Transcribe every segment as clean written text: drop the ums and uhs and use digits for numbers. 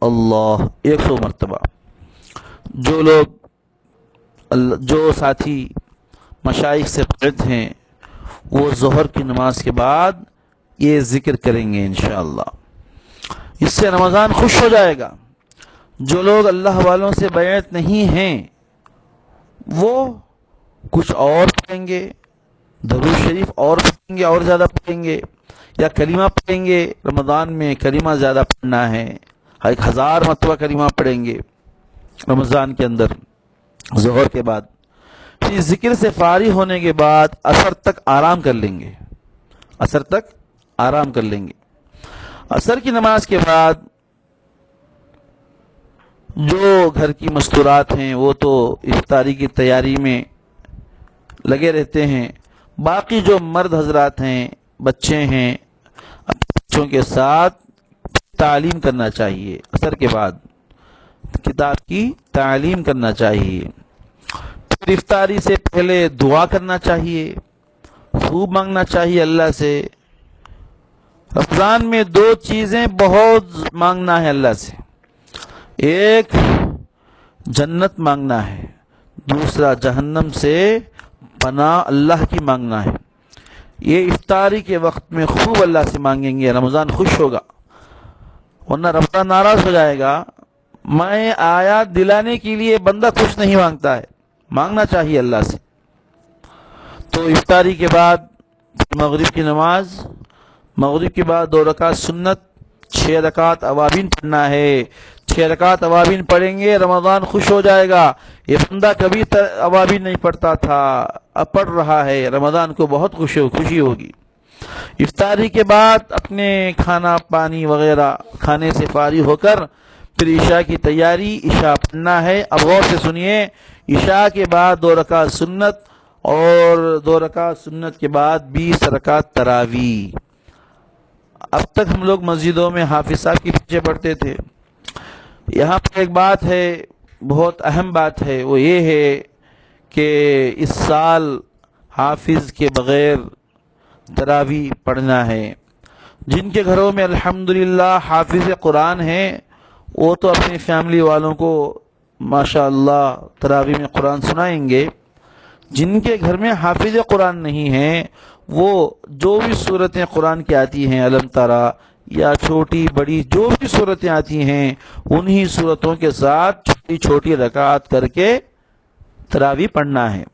اللہ 100 مرتبہ۔ جو لوگ جو ساتھی مشائخ سے پڑھتے ہیں وہ ظہر کی نماز کے بعد یہ ذکر کریں گے انشاءاللہ، اس سے رمضان خوش ہو جائے گا۔ جو لوگ اللہ والوں سے بیعت نہیں ہیں وہ کچھ اور پڑھیں گے، درود شریف اور پڑھیں گے، اور زیادہ پڑھیں گے، یا کلمہ پڑھیں گے۔ رمضان میں کلمہ زیادہ پڑھنا ہے، 1000 مرتبہ کلمہ پڑھیں گے رمضان کے اندر ظہر کے بعد۔ پھر ذکر سے فارغ ہونے کے بعد عصر تک آرام کر لیں گے، عصر تک آرام کر لیں گے۔ عصر کی نماز کے بعد جو گھر کی مستورات ہیں وہ تو افطاری کی تیاری میں لگے رہتے ہیں، باقی جو مرد حضرات ہیں، بچے ہیں، بچوں کے ساتھ تعلیم کرنا چاہیے۔ عصر کے بعد کتاب کی تعلیم کرنا چاہیے۔ پھر افطاری سے پہلے دعا کرنا چاہیے، خوب مانگنا چاہیے اللہ سے۔ رمضان میں 2 چیزیں بہت مانگنا ہے اللہ سے، ایک جنت مانگنا ہے، دوسرا جہنم سے پناہ اللہ کی مانگنا ہے۔ یہ افطاری کے وقت میں خوب اللہ سے مانگیں گے، رمضان خوش ہوگا، ورنہ رمضان ناراض ہو جائے گا۔ میں آیات دلانے کے لیے بندہ کچھ نہیں مانگتا ہے، مانگنا چاہیے اللہ سے۔ تو افطاری کے بعد مغرب کی نماز، مغرب کے بعد 2 رکعت سنت، 6 رکعت اوابین پڑھنا ہے۔ 6 رکعت اوابین پڑھیں گے، رمضان خوش ہو جائے گا۔ یہ بندہ کبھی اوابین نہیں پڑھتا تھا، اب پڑھ رہا ہے، رمضان کو بہت خوشی ہوگی۔ افطاری کے بعد اپنے کھانا پانی وغیرہ کھانے سے فارغ ہو کر پھر عشاء کی تیاری، عشاء پڑھنا ہے۔ اب غور سے سنیے، عشاء کے بعد 2 رکعت سنت، اور 2 رکعت سنت کے بعد 20 رکعت تراویح۔ اب تک ہم لوگ مسجدوں میں حافظ صاحب کے پیچھے پڑھتے تھے، یہاں پر ایک بات ہے، بہت اہم بات ہے، وہ یہ ہے کہ اس سال حافظ کے بغیر تراویح پڑھنا ہے۔ جن کے گھروں میں الحمدللہ حافظ قرآن ہیں وہ تو اپنی فیملی والوں کو ماشاءاللہ تراویح میں قرآن سنائیں گے۔ جن کے گھر میں حافظ قرآن نہیں ہیں وہ جو بھی صورتیں قرآن کی آتی ہیں، علم ترا یا چھوٹی بڑی جو بھی صورتیں آتی ہیں، انہی صورتوں کے ساتھ چھوٹی چھوٹی رکعات کر کے تراویح پڑھنا ہے۔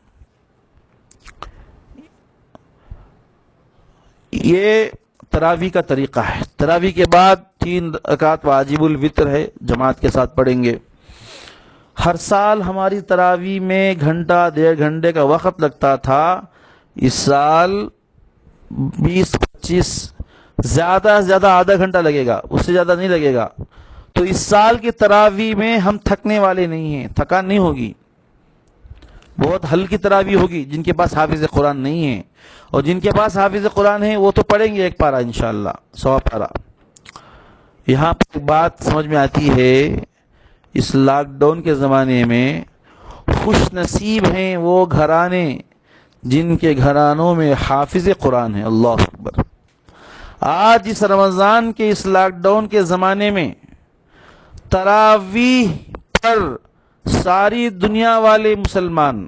یہ تراویح کا طریقہ ہے۔ تراویح کے بعد 3 رکعت واجب الوتر ہے، جماعت کے ساتھ پڑھیں گے۔ ہر سال ہماری تراویح میں گھنٹہ 1.5 گھنٹے کا وقت لگتا تھا، اس سال 20-25 زیادہ سے زیادہ آدھا گھنٹہ لگے گا، اس سے زیادہ نہیں لگے گا۔ تو اس سال کی تراویح میں ہم تھکنے والے نہیں ہیں، تھکان نہیں ہوگی، بہت ہلکی تراویح ہوگی۔ جن کے پاس حافظ قرآن نہیں ہے اور جن کے پاس حافظ قرآن ہے وہ تو پڑھیں گے 1 پارہ انشاءاللہ، 100 پارہ۔ یہاں پر ایک بات سمجھ میں آتی ہے، اس لاک ڈاؤن کے زمانے میں خوش نصیب ہیں وہ گھرانے جن کے گھرانوں میں حافظ قرآن ہے۔ اللہ اکبر! آج اس رمضان کے اس لاک ڈاؤن کے زمانے میں تراویح پر ساری دنیا والے مسلمان،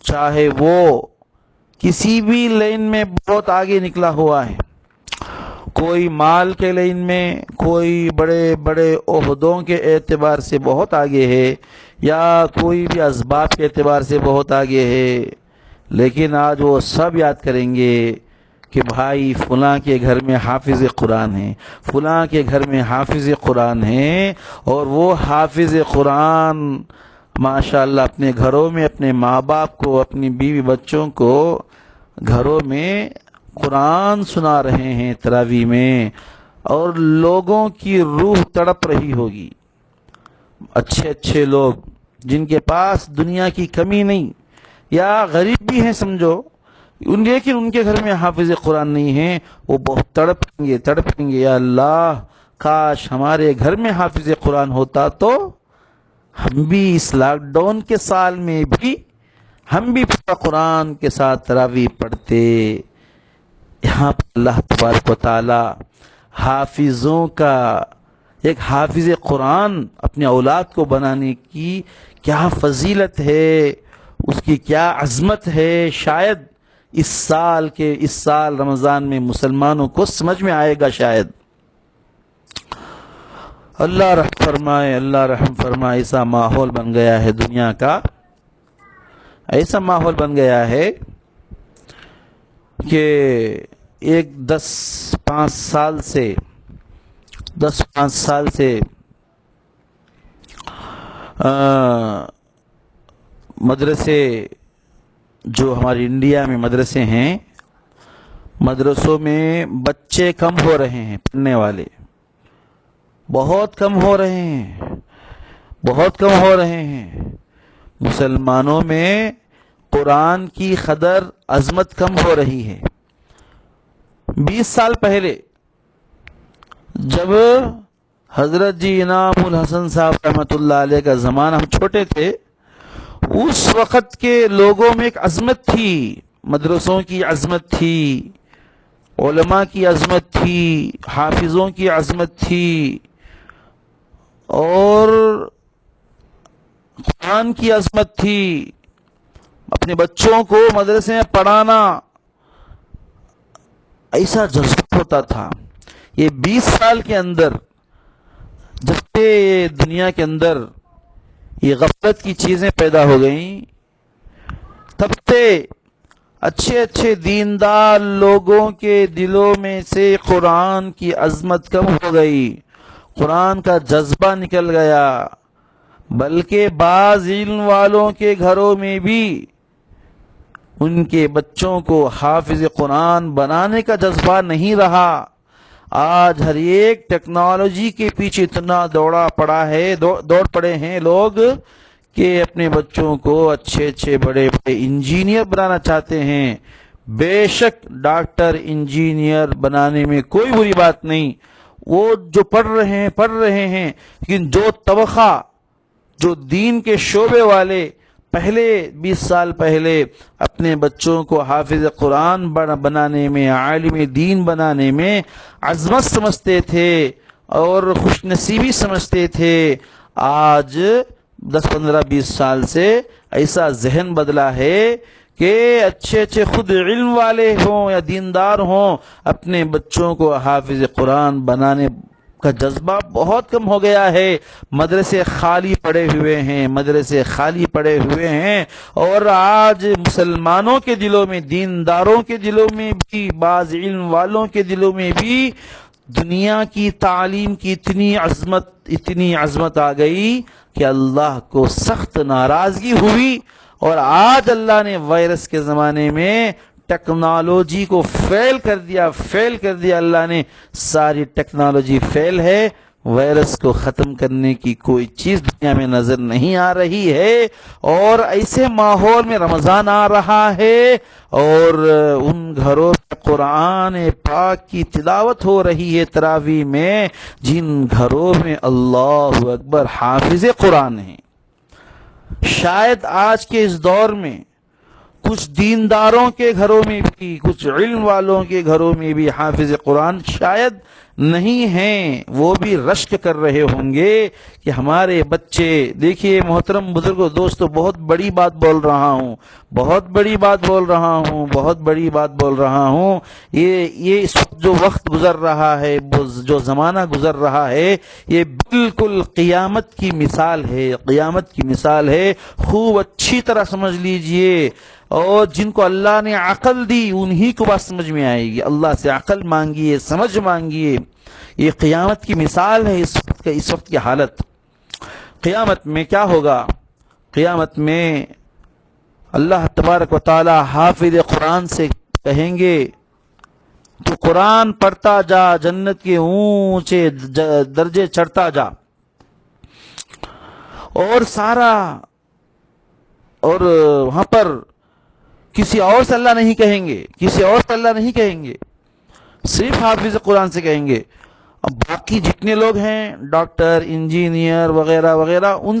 چاہے وہ کسی بھی لائن میں بہت آگے نکلا ہوا ہے، کوئی مال کے لائن میں، کوئی بڑے بڑے عہدوں کے اعتبار سے بہت آگے ہے، یا کوئی بھی اسباب کے اعتبار سے بہت آگے ہے، لیکن آج وہ سب یاد کریں گے کہ بھائی فلاں کے گھر میں حافظ قرآن ہے، فلاں کے گھر میں حافظ قرآن ہے، اور وہ حافظ قرآن ماشاءاللہ اپنے گھروں میں اپنے ماں باپ کو، اپنی بیوی بچوں کو گھروں میں قرآن سنا رہے ہیں تراویح میں، اور لوگوں کی روح تڑپ رہی ہوگی۔ اچھے اچھے لوگ جن کے پاس دنیا کی کمی نہیں، یا غریب بھی ہیں سمجھو، لیکن ان کے گھر میں حافظ قرآن نہیں ہیں، وہ بہت تڑپیں گے، یا اللہ کاش ہمارے گھر میں حافظ قرآن ہوتا تو ہم بھی اس لاک ڈاؤن کے سال میں بھی ہم بھی پورا قرآن کے ساتھ تراویح پڑھتے۔ یہاں پر اللہ تبارک و تعالی حافظوں کا ایک حافظ قرآن اپنے اولاد کو بنانے کی کیا فضیلت ہے، اس کی کیا عظمت ہے، شاید اس سال رمضان میں مسلمانوں کو سمجھ میں آئے گا شاید۔ اللہ رحم فرمائے، اللہ رحم فرمائے۔ ایسا ماحول بن گیا ہے دنیا کا، ایسا ماحول بن گیا ہے کہ ایک 10-5 سال سے مدرسے، جو ہماری انڈیا میں مدرسے ہیں، مدرسوں میں بچے کم ہو رہے ہیں، پڑھنے والے بہت کم ہو رہے ہیں، بہت کم ہو رہے ہیں۔ مسلمانوں میں قرآن کی قدر عظمت کم ہو رہی ہے۔ 20 سال پہلے جب حضرت جی انعام الحسن صاحب رحمۃ اللہ علیہ کا زمانہ، ہم چھوٹے تھے، اس وقت کے لوگوں میں ایک عظمت تھی، مدرسوں کی عظمت تھی، علماء کی عظمت تھی، حافظوں کی عظمت تھی، اور قرآن کی عظمت تھی۔ اپنے بچوں کو مدرسے میں پڑھانا ایسا جذبہ ہوتا تھا۔ یہ 20 سال کے اندر جب سے دنیا کے اندر یہ غفلت کی چیزیں پیدا ہو گئیں، تب سے اچھے اچھے دیندار لوگوں کے دلوں میں سے قرآن کی عظمت کم ہو گئی، قرآن کا جذبہ نکل گیا، بلکہ بعض علم والوں کے گھروں میں بھی ان کے بچوں کو حافظ قرآن بنانے کا جذبہ نہیں رہا۔ آج ہر ایک ٹیکنالوجی کے پیچھے اتنا دوڑ پڑے ہیں لوگ کہ اپنے بچوں کو اچھے اچھے بڑے بڑے انجینئر بنانا چاہتے ہیں۔ بے شک ڈاکٹر انجینئر بنانے میں کوئی بری بات نہیں، وہ جو پڑھ رہے ہیں، لیکن جو طبقہ، جو دین کے شعبے والے پہلے 20 سال پہلے اپنے بچوں کو حافظ قرآن بنانے میں، عالم دین بنانے میں عظمت سمجھتے تھے اور خوش نصیبی سمجھتے تھے، آج 10-15-20 سال سے ایسا ذہن بدلا ہے کہ اچھے اچھے خود علم والے ہوں یا دیندار ہوں، اپنے بچوں کو حافظ قرآن بنانے کا جذبہ بہت کم ہو گیا ہے۔ مدرسے خالی پڑے ہوئے ہیں، اور آج مسلمانوں کے دلوں میں، دینداروں کے دلوں میں بھی، بعض علم والوں کے دلوں میں بھی دنیا کی تعلیم کی اتنی عظمت آ گئی کہ اللہ کو سخت ناراضگی ہوئی، اور آج اللہ نے وائرس کے زمانے میں ٹیکنالوجی کو فیل کر دیا، اللہ نے ساری ٹیکنالوجی فیل ہے، وائرس کو ختم کرنے کی کوئی چیز دنیا میں نظر نہیں آ رہی ہے، اور ایسے ماحول میں رمضان آ رہا ہے اور ان گھروں میں قرآن پاک کی تلاوت ہو رہی ہے تراویح میں، جن گھروں میں اللہ اکبر حافظ قرآن ہیں۔ شاید آج کے اس دور میں کچھ دینداروں کے گھروں میں بھی، کچھ علم والوں کے گھروں میں بھی حافظ قرآن شاید نہیں ہیں، وہ بھی رشک کر رہے ہوں گے کہ ہمارے بچے، دیکھیے محترم بزرگوں، دوستو، بہت بڑی بات بول رہا ہوں، یہ اس وقت جو وقت گزر رہا ہے، جو زمانہ گزر رہا ہے، یہ بالکل قیامت کی مثال ہے، خوب اچھی طرح سمجھ لیجئے، اور جن کو اللہ نے عقل دی انہی کو بات سمجھ میں آئے گی۔ اللہ سے عقل مانگیے، سمجھ مانگیے، یہ قیامت کی مثال ہے۔ اس وقت کی حالت، قیامت میں کیا ہوگا؟ قیامت میں اللہ تبارک و تعالی حافظ قرآن سے کہیں گے تو قرآن پڑھتا جا، جنت کے اونچے درجے چڑھتا جا، اور وہاں پر کسی اور سے اللہ نہیں کہیں گے، صرف حافظ قرآن سے کہیں گے، اب باقی جتنے لوگ ہیں ڈاکٹر انجینئر وغیرہ وغیرہ ان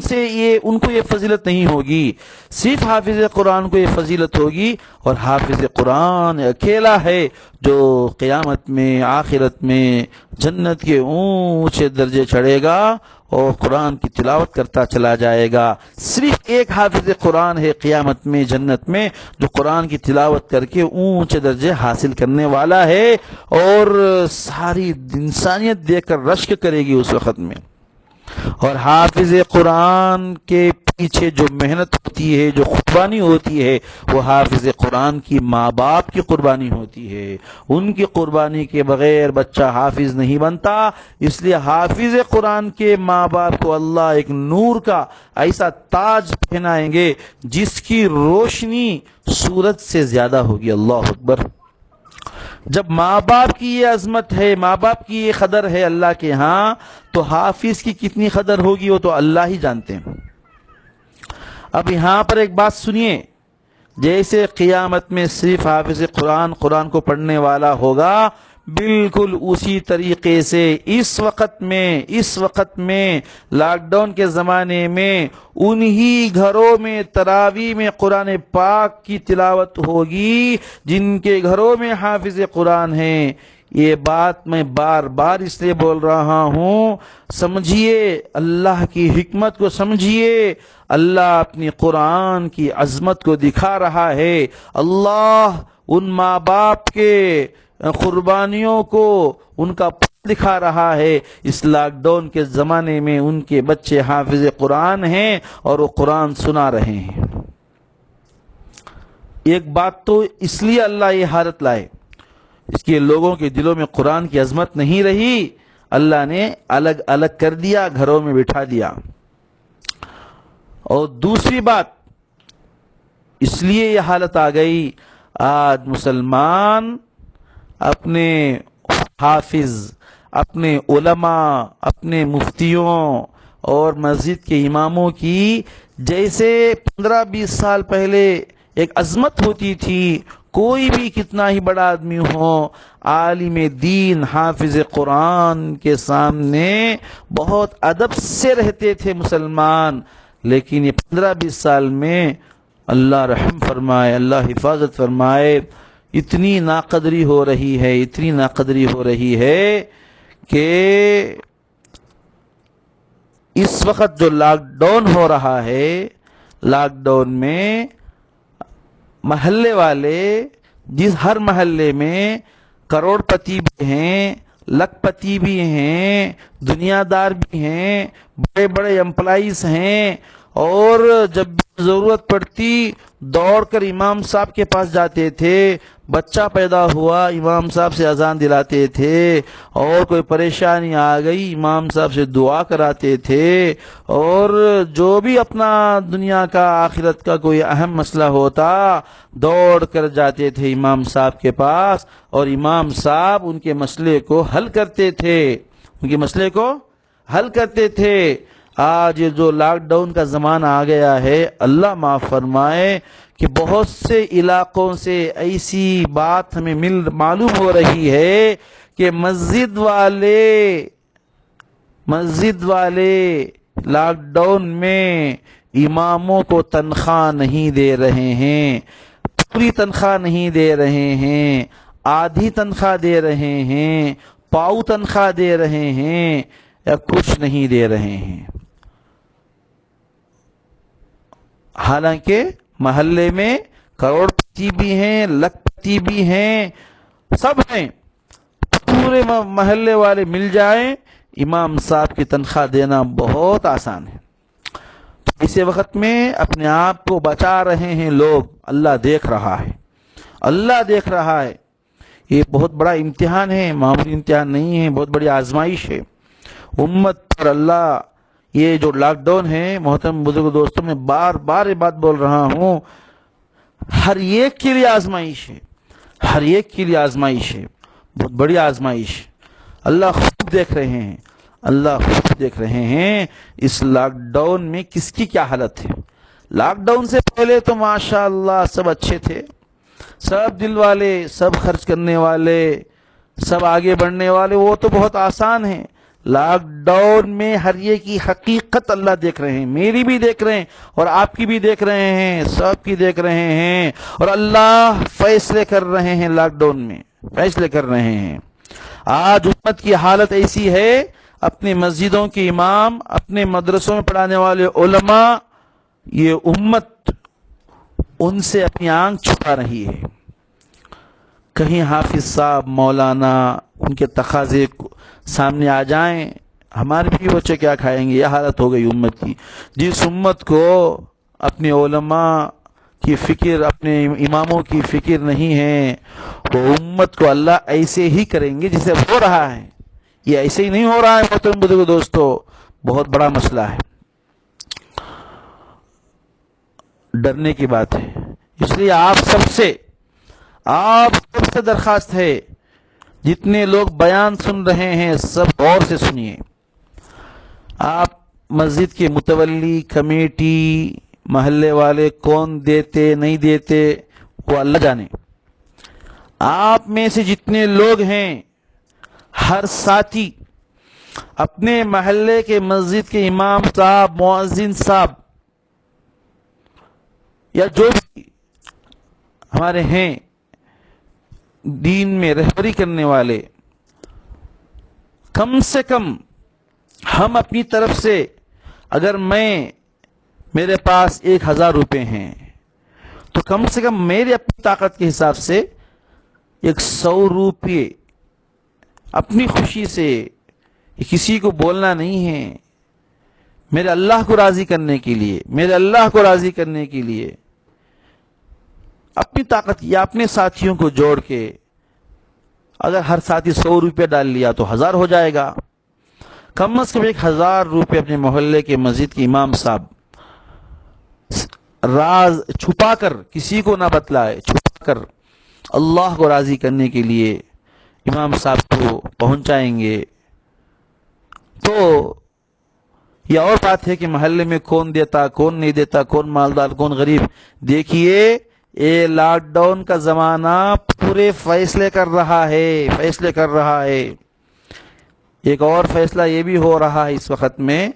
کو یہ فضیلت نہیں ہوگی، صرف حافظ قرآن کو یہ فضیلت ہوگی، اور حافظ قرآن اکیلا ہے جو قیامت میں آخرت میں جنت کے اونچے درجے چڑھے گا اور قرآن کی تلاوت کرتا چلا جائے گا۔ صرف ایک حافظ قرآن ہے قیامت میں جنت میں جو قرآن کی تلاوت کر کے اونچے درجے حاصل کرنے والا ہے، اور ساری انسانیت دیکھ کر رشک کرے گی اس وقت میں۔ اور حافظ قرآن کے پیچھے جو محنت ہوتی ہے، جو قربانی ہوتی ہے، وہ حافظ قرآن کی ماں باپ کی قربانی ہوتی ہے۔ ان کی قربانی کے بغیر بچہ حافظ نہیں بنتا، اس لیے حافظ قرآن کے ماں باپ کو اللہ ایک نور کا ایسا تاج پہنائیں گے جس کی روشنی سورج سے زیادہ ہوگی۔ اللہ اکبر! جب ماں باپ کی یہ عظمت ہے، ماں باپ کی یہ قدر ہے اللہ کے ہاں، تو حافظ کی کتنی قدر ہوگی وہ تو اللہ ہی جانتے ہیں۔ اب یہاں پر ایک بات سنیے، جیسے قیامت میں صرف حافظ قرآن کو پڑھنے والا ہوگا، بالکل اسی طریقے سے اس وقت میں لاک ڈاؤن کے زمانے میں انہی گھروں میں تراویح میں قرآن پاک کی تلاوت ہوگی جن کے گھروں میں حافظ قرآن ہیں۔ یہ بات میں بار بار اس لیے بول رہا ہوں، سمجھیے اللہ کی حکمت کو، سمجھیے اللہ اپنی قرآن کی عظمت کو دکھا رہا ہے۔ اللہ ان ماں باپ کے قربانیوں کو، ان کا دکھا رہا ہے۔ اس لاک ڈاؤن کے زمانے میں ان کے بچے حافظ قرآن ہیں اور وہ قرآن سنا رہے ہیں۔ ایک بات تو اس لیے اللہ یہ حالت لائے، اس کے لوگوں کے دلوں میں قرآن کی عظمت نہیں رہی، اللہ نے الگ الگ کر دیا، گھروں میں بٹھا دیا۔ اور دوسری بات اس لیے یہ حالت آ گئی، آج مسلمان اپنے حافظ، اپنے علماء، اپنے مفتیوں اور مسجد کے اماموں کی جیسے 15-20 سال پہلے ایک عظمت ہوتی تھی، کوئی بھی کتنا ہی بڑا آدمی ہو، عالم دین حافظ قرآن کے سامنے بہت ادب سے رہتے تھے مسلمان، لیکن یہ 15-20 سال میں اللہ رحم فرمائے، اللہ حفاظت فرمائے، اتنی ناقدری ہو رہی ہے، اتنی ناقدری ہو رہی ہے کہ اس وقت جو لاک ڈاؤن ہو رہا ہے، لاک ڈاؤن میں محلے والے، جس ہر محلے میں کروڑ پتی بھی ہیں، لکھ پتی بھی ہیں، دنیا دار بھی ہیں، بڑے بڑے امپلائیز ہیں، اور جب بھی ضرورت پڑتی دوڑ کر امام صاحب کے پاس جاتے تھے، بچہ پیدا ہوا امام صاحب سے اذان دلاتے تھے، اور کوئی پریشانی آ گئی امام صاحب سے دعا کراتے تھے، اور جو بھی اپنا دنیا کا آخرت کا کوئی اہم مسئلہ ہوتا دوڑ کر جاتے تھے امام صاحب کے پاس، اور امام صاحب ان کے مسئلے کو حل کرتے تھے، ان کے مسئلے کو حل کرتے تھے۔ آج یہ جو لاک ڈاؤن کا زمانہ آ گیا ہے، اللہ معاف فرمائے کہ بہت سے علاقوں سے ایسی بات ہمیں معلوم ہو رہی ہے کہ مسجد والے لاک ڈاؤن میں اماموں کو تنخواہ نہیں دے رہے ہیں، پوری تنخواہ نہیں دے رہے ہیں، آدھی تنخواہ دے رہے ہیں، پاؤ تنخواہ دے رہے ہیں، یا کچھ نہیں دے رہے ہیں۔ حالانکہ محلے میں کروڑ پتی بھی ہیں، لکھ پتی بھی ہیں، سب ہیں، پورے محلے والے مل جائیں، امام صاحب کی تنخواہ دینا بہت آسان ہے۔ تو اسی وقت میں اپنے آپ کو بچا رہے ہیں لوگ، اللہ دیکھ رہا ہے، اللہ دیکھ رہا ہے۔ یہ بہت بڑا امتحان ہے، معمولی امتحان نہیں ہے، بہت بڑی آزمائش ہے امت پر۔ اللہ یہ جو لاک ڈاؤن ہے، محترم بزرگ دوستوں، میں بار بار یہ بات بول رہا ہوں، ہر ایک کے لیے آزمائش ہے، ہر ایک کے لیے آزمائش ہے، بہت بڑی آزمائش۔ اللہ خوب دیکھ رہے ہیں، اللہ خوب دیکھ رہے ہیں اس لاک ڈاؤن میں کس کی کیا حالت ہے۔ لاک ڈاؤن سے پہلے تو ماشاءاللہ سب اچھے تھے، سب دل والے، سب خرچ کرنے والے، سب آگے بڑھنے والے، وہ تو بہت آسان ہے۔ لاک ڈاؤن میں ہر ایک کی حقیقت اللہ دیکھ رہے ہیں، میری بھی دیکھ رہے ہیں اور آپ کی بھی دیکھ رہے ہیں، سب کی دیکھ رہے ہیں، اور اللہ فیصلے کر رہے ہیں، لاک ڈاؤن میں فیصلے کر رہے ہیں۔ آج امت کی حالت ایسی ہے، اپنے مسجدوں کے امام، اپنے مدرسوں میں پڑھانے والے علماء، یہ امت ان سے اپنی آنکھ چھپا رہی ہے۔ کہیں حافظ صاحب، مولانا، ان کے تقاضے سامنے آ جائیں، ہمارے بھی بچے کیا کھائیں گے، یہ حالت ہو گئی امت کی۔ جس امت کو اپنے علماء کی فکر، اپنے اماموں کی فکر نہیں ہے، وہ امت کو اللہ ایسے ہی کریں گے جسے ہو رہا ہے۔ یہ ایسے ہی نہیں ہو رہا ہے محترم بزرگو، دوستو، بہت بڑا مسئلہ ہے، ڈرنے کی بات ہے۔ اس لیے آپ سب سے درخواست ہے، جتنے لوگ بیان سن رہے ہیں سب غور سے سنیے۔ آپ مسجد کے متولی، کمیٹی، محلے والے کون دیتے نہیں دیتے وہ اللہ جانے۔ آپ میں سے جتنے لوگ ہیں، ہر ساتھی اپنے محلے کے مسجد کے امام صاحب، مؤذن صاحب، یا جو بھی ہمارے ہیں دین میں رہبری کرنے والے، کم سے کم ہم اپنی طرف سے، اگر میرے پاس 1000 روپے ہیں تو کم سے کم میرے اپنی طاقت کے حساب سے 100 روپے اپنی خوشی سے، کسی کو بولنا نہیں ہے، میرے اللہ کو راضی کرنے کے لیے، میرے اللہ کو راضی کرنے کے لیے اپنی طاقت یا اپنے ساتھیوں کو جوڑ کے، اگر ہر ساتھی 100 روپے ڈال لیا تو 1000 ہو جائے گا۔ کم از کم 1000 روپے اپنے محلے کے مسجد کے امام صاحب راز چھپا کر، کسی کو نہ بتلائے، چھپا کر اللہ کو راضی کرنے کے لیے امام صاحب کو پہنچائیں گے تو یہ اور بات ہے کہ محلے میں کون دیتا، کون نہیں دیتا، کون مالدار، کون غریب۔ دیکھیے، یہ لاک ڈاؤن کا زمانہ پورے فیصلے کر رہا ہے۔ ایک اور فیصلہ یہ بھی ہو رہا ہے اس وقت میں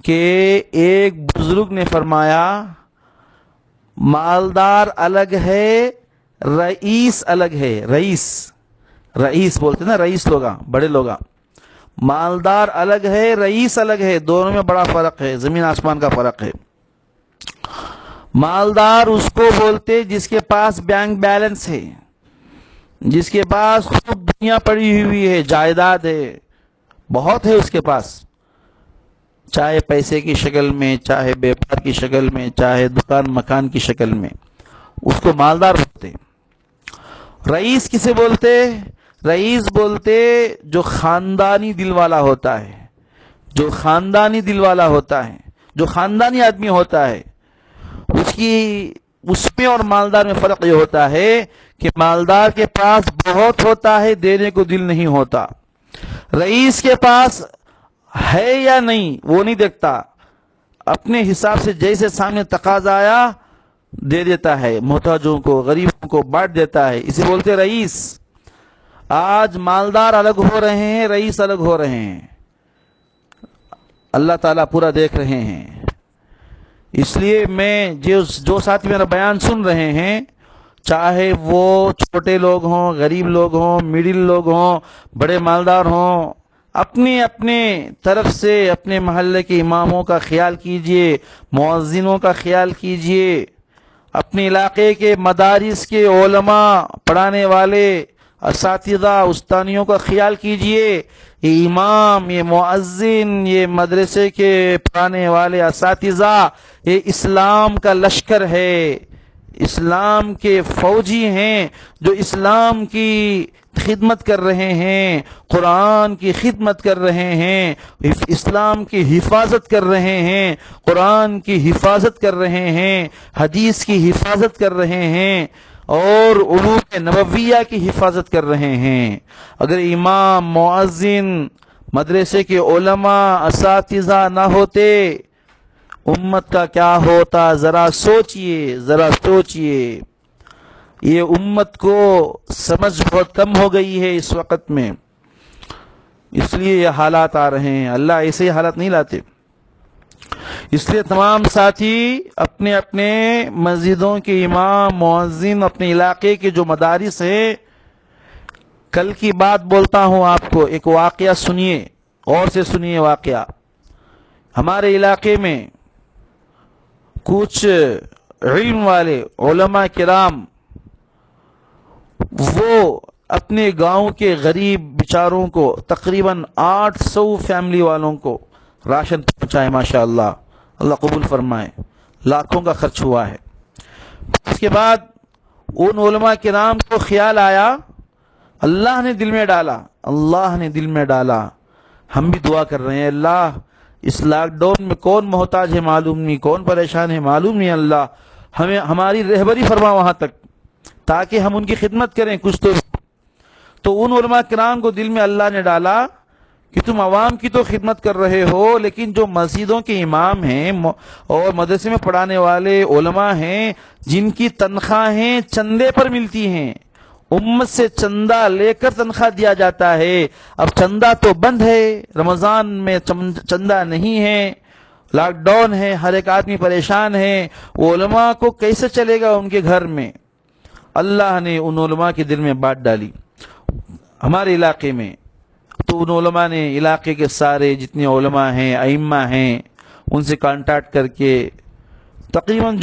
کہ ایک بزرگ نے فرمایا، مالدار الگ ہے، رئیس الگ ہے۔ رئیس بولتے نا، رئیس لوگا، بڑے لوگا۔ مالدار الگ ہے، رئیس الگ ہے، دونوں میں بڑا فرق ہے، زمین آسمان کا فرق ہے۔ مالدار اس کو بولتے جس کے پاس بینک بیلنس ہے، جس کے پاس خوب دنیا پڑی ہوئی ہے، جائیداد ہے، بہت ہے اس کے پاس، چاہے پیسے کی شکل میں، چاہے بیپار کی شکل میں، چاہے دکان مکان کی شکل میں، اس کو مالدار بولتے۔ رئیس کسے بولتے؟ رئیس بولتے جو خاندانی دل والا ہوتا ہے، جو خاندانی دل والا ہوتا ہے، جو خاندانی آدمی ہوتا ہے، اس میں اور مالدار میں فرق یہ ہوتا ہے کہ مالدار کے پاس بہت ہوتا ہے، دینے کو دل نہیں ہوتا۔ رئیس کے پاس ہے یا نہیں وہ نہیں دیکھتا، اپنے حساب سے جیسے سامنے تقاضا آیا دے دیتا ہے، محتاجوں کو، غریبوں کو بانٹ دیتا ہے، اسے بولتے رئیس۔ آج مالدار الگ ہو رہے ہیں، رئیس الگ ہو رہے ہیں، اللہ تعالیٰ پورا دیکھ رہے ہیں۔ اس لیے میں جو ساتھی میرا بیان سن رہے ہیں، چاہے وہ چھوٹے لوگ ہوں، غریب لوگ ہوں، مڈل لوگ ہوں، بڑے مالدار ہوں، اپنے طرف سے اپنے محلے کے اماموں کا خیال کیجئے، مؤذنوں کا خیال کیجئے، اپنے علاقے کے مدارس کے علماء، پڑھانے والے، اساتذہ، استانیوں کا خیال کیجئے۔ یہ امام، یہ مؤذن، یہ مدرسے کے پڑھانے والے اساتذہ، یہ اسلام کا لشکر ہے، اسلام کے فوجی ہیں جو اسلام کی خدمت کر رہے ہیں، قرآن کی خدمت کر رہے ہیں، اسلام کی حفاظت کر رہے ہیں، قرآن کی حفاظت کر رہے ہیں، حدیث کی حفاظت کر رہے ہیں، اور علوم نبویہ کی حفاظت کر رہے ہیں۔ اگر امام، مؤذن، مدرسے کے علماء، اساتذہ نہ ہوتے، امت کا کیا ہوتا؟ ذرا سوچئے، ذرا سوچئے۔ یہ امت کو سمجھ بہت کم ہو گئی ہے اس وقت میں، اس لیے یہ حالات آ رہے ہیں۔ اللہ ایسے ہی حالات نہیں لاتے۔ اس لیے تمام ساتھی اپنے اپنے مسجدوں کے امام مؤذن، اپنے علاقے کے جو مدارس ہیں، کل کی بات بولتا ہوں آپ کو، ایک واقعہ سنیے، غور سے سنیے واقعہ۔ ہمارے علاقے میں کچھ علم والے علماء کرام وہ اپنے گاؤں کے غریب بیچاروں کو، تقریباً 800 فیملی والوں کو راشن پہنچائے، ماشاءاللہ، اللہ قبول فرمائے، لاکھوں کا خرچ ہوا ہے۔ اس کے بعد ان علماء کرام کو خیال آیا، اللہ نے دل میں ڈالا، اللہ نے دل میں ڈالا، ہم بھی دعا کر رہے ہیں، اللہ اس لاک ڈاؤن میں کون محتاج ہے معلوم نہیں، کون پریشان ہے معلوم نہیں، اللہ ہمیں ہماری رہبری فرما وہاں تک تاکہ ہم ان کی خدمت کریں کچھ تو ان علماء کرام کو دل میں اللہ نے ڈالا کہ تم عوام کی تو خدمت کر رہے ہو، لیکن جو مسجدوں کے امام ہیں اور مدرسے میں پڑھانے والے علماء ہیں، جن کی تنخواہیں چندے پر ملتی ہیں، امت سے چندہ لے کر تنخواہ دیا جاتا ہے، اب چندہ تو بند ہے، رمضان میں چندہ نہیں ہے، لاک ڈاؤن ہے، ہر ایک آدمی پریشان ہے، وہ علماء کو کیسے چلے گا ان کے گھر میں؟ اللہ نے ان علماء کے دل میں بات ڈالی ہمارے علاقے میں، تو ان علماء نے علاقے کے سارے جتنے علماء ہیں، ائمہ ہیں، ان سے کانٹیکٹ کر کے تقریباً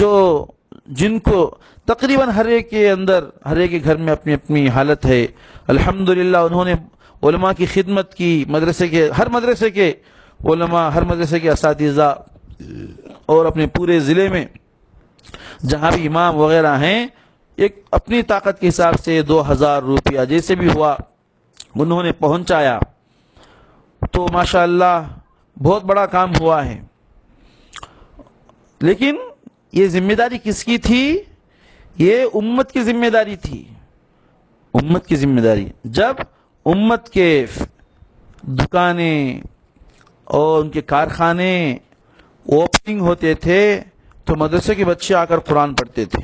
جن کو تقریباً ہر ایک کے اندر، ہر ایک کے گھر میں اپنی اپنی حالت ہے، الحمدللہ انہوں نے علماء کی خدمت کی، ہر مدرسے کے علماء، ہر مدرسے کے اساتذہ، اور اپنے پورے ضلع میں جہاں بھی امام وغیرہ ہیں، ایک اپنی طاقت کے حساب سے 2000 روپیہ جیسے بھی ہوا انہوں نے پہنچایا، تو ماشاءاللہ بہت بڑا کام ہوا ہے۔ لیکن یہ ذمہ داری کس کی تھی؟ یہ امت کی ذمہ داری تھی، امت کی ذمہ داری۔ جب امت کے دکانیں اور ان کے کارخانے اوپننگ ہوتے تھے تو مدرسے کے بچے آ کر قرآن پڑھتے تھے۔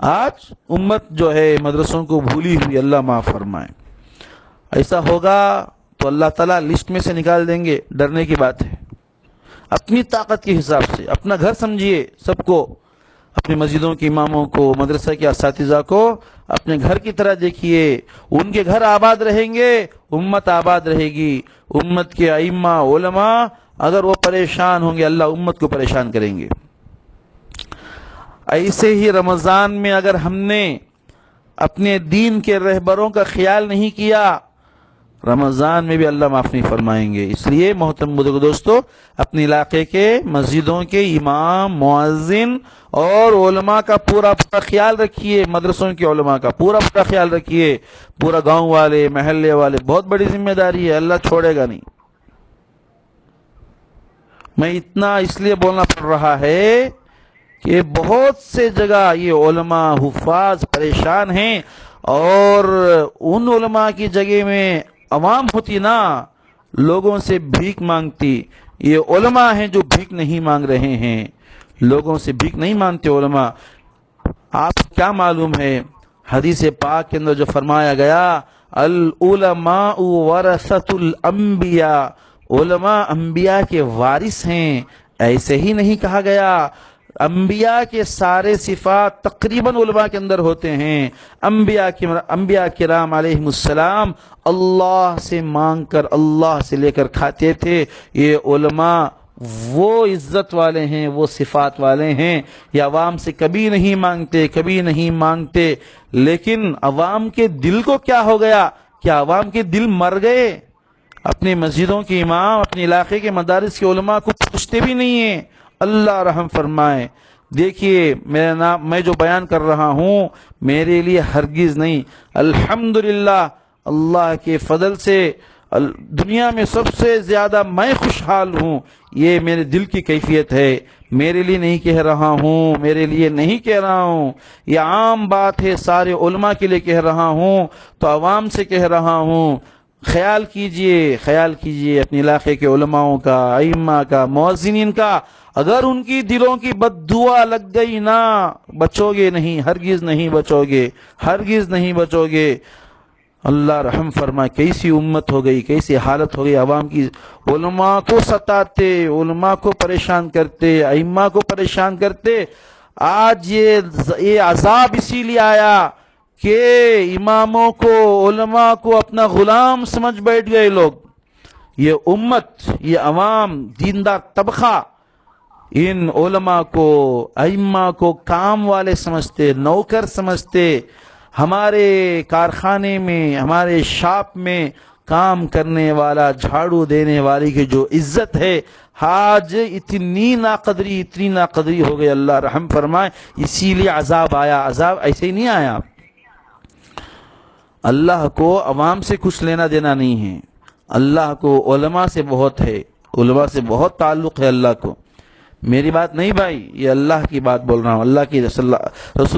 آج امت جو ہے مدرسوں کو بھولی ہوئی، اللہ معاف فرمائے۔ ایسا ہوگا تو اللہ تعالیٰ لسٹ میں سے نکال دیں گے، ڈرنے کی بات ہے۔ اپنی طاقت کے حساب سے اپنا گھر سمجھیے، سب کو، اپنے مسجدوں کے اماموں کو، مدرسہ کے اساتذہ کو اپنے گھر کی طرح دیکھیے، ان کے گھر آباد رہیں گے، امت آباد رہے گی۔ امت کے ائمہ علماء اگر وہ پریشان ہوں گے، اللہ امت کو پریشان کریں گے۔ ایسے ہی رمضان میں اگر ہم نے اپنے دین کے رہبروں کا خیال نہیں کیا، رمضان میں بھی اللہ معاف نہیں فرمائیں گے۔ اس لیے محترم بزرگ دوستو، اپنے علاقے کے مسجدوں کے امام مؤذن اور علماء کا پورا خیال رکھیے، مدرسوں کے علماء کا پورا خیال رکھیے، پورا گاؤں والے، محلے والے، بہت بڑی ذمہ داری ہے، اللہ چھوڑے گا نہیں۔ میں اتنا اس لیے بولنا پڑ رہا ہے کہ بہت سے جگہ یہ علماء حفاظ پریشان ہیں، اور ان علماء کی جگہ میں عوام ہوتی نا، لوگوں سے بھیک مانگتی۔ یہ علماء ہیں جو بھیک نہیں مانگ رہے ہیں، لوگوں سے بھیک نہیں مانگتے علماء۔ آپ کو کیا معلوم ہے حدیث پاک کے اندر جو فرمایا گیا، العلماء ورثۃ الانبیاء، علماء انبیاء کے وارث ہیں، ایسے ہی نہیں کہا گیا۔ انبیاء کے سارے صفات تقریباً علماء کے اندر ہوتے ہیں۔ انبیاء کرام علیہ السلام اللہ سے مانگ کر، اللہ سے لے کر کھاتے تھے۔ یہ علماء وہ عزت والے ہیں، وہ صفات والے ہیں، یہ عوام سے کبھی نہیں مانگتے، کبھی نہیں مانگتے۔ لیکن عوام کے دل کو کیا ہو گیا؟ کیا عوام کے دل مر گئے؟ اپنے مسجدوں کے امام، اپنے علاقے کے مدارس کے علماء کو پوچھتے بھی نہیں ہیں۔ اللہ رحم فرمائے۔ دیکھیے میں جو بیان کر رہا ہوں میرے لیے ہرگز نہیں، الحمدللہ اللہ کے فضل سے دنیا میں سب سے زیادہ میں خوشحال ہوں، یہ میرے دل کی کیفیت ہے، میرے لیے نہیں کہہ رہا ہوں، میرے لیے نہیں کہہ رہا ہوں، یہ عام بات ہے، سارے علماء کے لیے کہہ رہا ہوں، تو عوام سے کہہ رہا ہوں، خیال کیجئے اپنے علاقے کے علماؤں کا، ائمہ کا، مؤذنین کا، اگر ان کی دلوں کی بد دعا لگ گئی نا، بچو گے نہیں، ہرگز نہیں بچو گے۔ اللہ رحم فرمائے، کیسی امت ہو گئی، کیسی حالت ہو گئی عوام کی، علماء کو ستاتے، علماء کو پریشان کرتے، ائمہ کو پریشان کرتے۔ آج یہ عذاب اسی لیے آیا کہ اماموں کو، علماء کو اپنا غلام سمجھ بیٹھ گئے لوگ۔ یہ امت، یہ عوام، دیندار طبقہ ان علماء کو، ائمہ کو کام والے سمجھتے، نوکر سمجھتے۔ ہمارے کارخانے میں، ہمارے شاپ میں کام کرنے والا، جھاڑو دینے والی کی جو عزت ہے، آج اتنی ناقدری ہو گئی، اللہ رحم فرمائے۔ اسی لیے عذاب آیا۔ عذاب ایسے ہی نہیں آیا، اللہ کو عوام سے کچھ لینا دینا نہیں ہے، اللہ کو علماء سے بہت ہے، علماء سے بہت تعلق ہے اللہ کو۔ میری بات نہیں بھائی، یہ اللہ کی بات بول رہا ہوں، اللہ کی رسول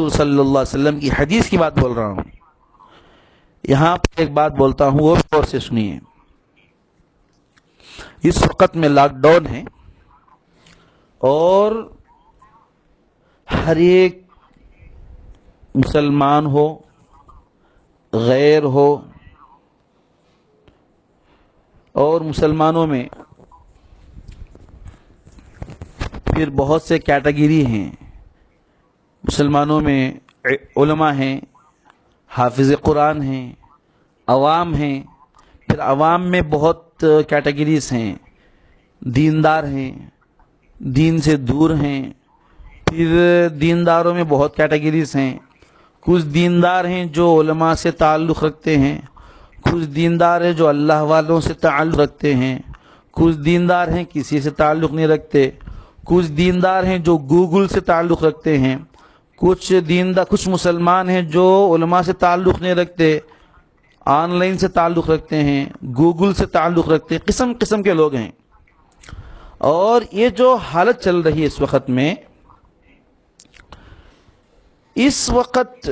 صلی اللہ علیہ وسلم کی حدیث کی بات بول رہا ہوں۔ یہاں پر ایک بات بولتا ہوں، وہ غور سے سنیے۔ اس وقت میں لاک ڈاؤن ہے اور ہر ایک مسلمان ہو، غیر ہو، اور مسلمانوں میں پھر بہت سے کیٹیگری ہیں۔ مسلمانوں میں علماء ہیں، حافظ قرآن ہیں، عوام ہیں، پھر عوام میں بہت کیٹیگریز ہیں، دیندار ہیں، دین سے دور ہیں، پھر دینداروں میں بہت کیٹیگریز ہیں۔ کچھ دیندار ہیں جو علماء سے تعلق رکھتے ہیں، کچھ دیندار ہیں جو اللہ والوں سے تعلق رکھتے ہیں، کچھ دیندار ہیں کسی سے تعلق نہیں رکھتے، کچھ دیندار ہیں جو گوگل سے تعلق رکھتے ہیں، کچھ مسلمان ہیں جو علماء سے تعلق نہیں رکھتے، آن لائن سے تعلق رکھتے ہیں، گوگل سے تعلق رکھتے ہیں، قسم قسم کے لوگ ہیں۔ اور یہ جو حالت چل رہی ہے اس وقت میں، اس وقت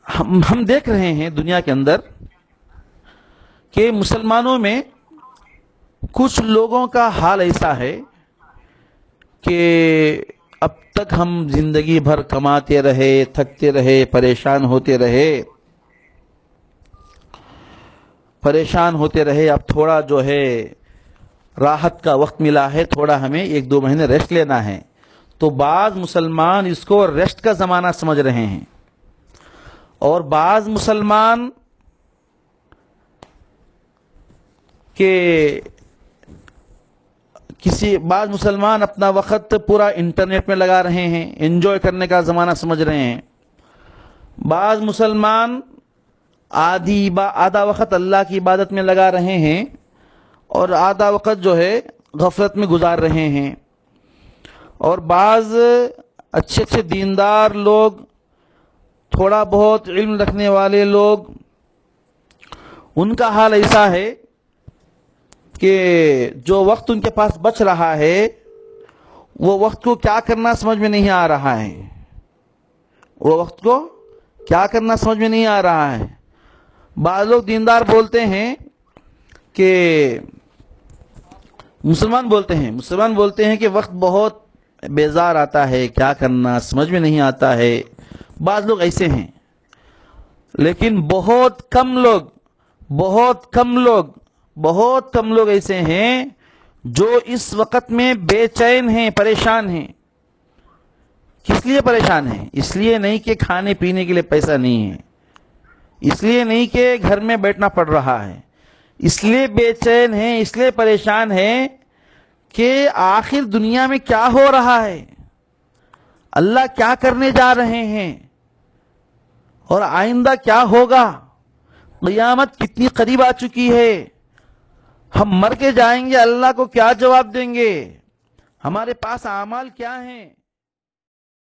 ہم دیکھ رہے ہیں دنیا کے اندر کہ مسلمانوں میں کچھ لوگوں کا حال ایسا ہے کہ اب تک ہم زندگی بھر کماتے رہے، تھکتے رہے، پریشان ہوتے رہے، اب تھوڑا جو ہے راحت کا وقت ملا ہے، تھوڑا ہمیں 1-2 مہینے ریسٹ لینا ہے، تو بعض مسلمان اس کو ریسٹ کا زمانہ سمجھ رہے ہیں، اور بعض مسلمان بعض مسلمان اپنا وقت پورا انٹرنیٹ میں لگا رہے ہیں، انجوائے کرنے کا زمانہ سمجھ رہے ہیں۔ بعض مسلمان آدھا وقت اللہ کی عبادت میں لگا رہے ہیں اور آدھا وقت جو ہے غفلت میں گزار رہے ہیں۔ اور بعض اچھے دیندار لوگ، تھوڑا بہت علم رکھنے والے لوگ، ان کا حال ایسا ہے کہ جو وقت ان کے پاس بچ رہا ہے، وہ وقت کو کیا کرنا سمجھ میں نہیں آ رہا ہے۔ بعض لوگ دیندار بولتے ہیں کہ مسلمان بولتے ہیں کہ وقت بہت بیزار آتا ہے، کیا کرنا سمجھ میں نہیں آتا ہے۔ بعض لوگ ایسے ہیں، لیکن بہت کم لوگ ایسے ہیں جو اس وقت میں بے چین ہیں، پریشان ہیں۔ کس لیے پریشان ہیں؟ اس لیے نہیں کہ کھانے پینے کے لیے پیسہ نہیں ہے، اس لیے نہیں کہ گھر میں بیٹھنا پڑ رہا ہے، اس لیے بے چین ہیں، اس لیے پریشان ہیں کہ آخر دنیا میں کیا ہو رہا ہے، اللہ کیا کرنے جا رہے ہیں، اور آئندہ کیا ہوگا، قیامت کتنی قریب آ چکی ہے، ہم مر کے جائیں گے، اللہ کو کیا جواب دیں گے، ہمارے پاس اعمال کیا ہیں۔